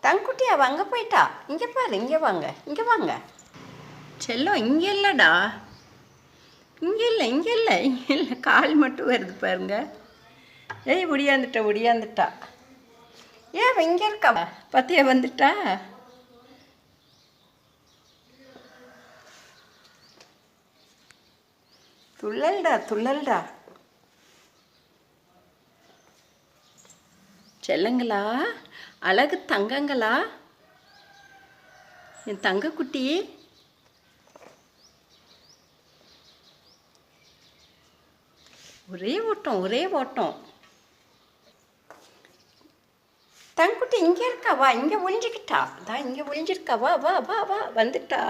தங்குட்டி அவள் அங்கே போயிட்டா. இங்கே பாரு, இங்கே வாங்க, இங்கே வாங்க. செல்லம் இங்கே இல்லைடா, இங்கே இல்லை, இங்கே இல்லை, இங்கே இல்லை. கால் மட்டும் வருது பாருங்க. ஏய் ஒடியாந்துட்டா. ஏன் அவள் இங்கே இருக்கா? பத்தியா வந்துட்டா? துள்ளல்டா. செல்லங்களா, அழகு தங்கங்களா, என் தங்கக்குட்டி. ஒரே ஓட்டம். தங்குட்டி இங்கே இருக்கா, வா. இங்கே ஒழிஞ்சிக்கிட்டா. இங்கே ஒழிஞ்சிருக்கா. வா வந்துட்டா.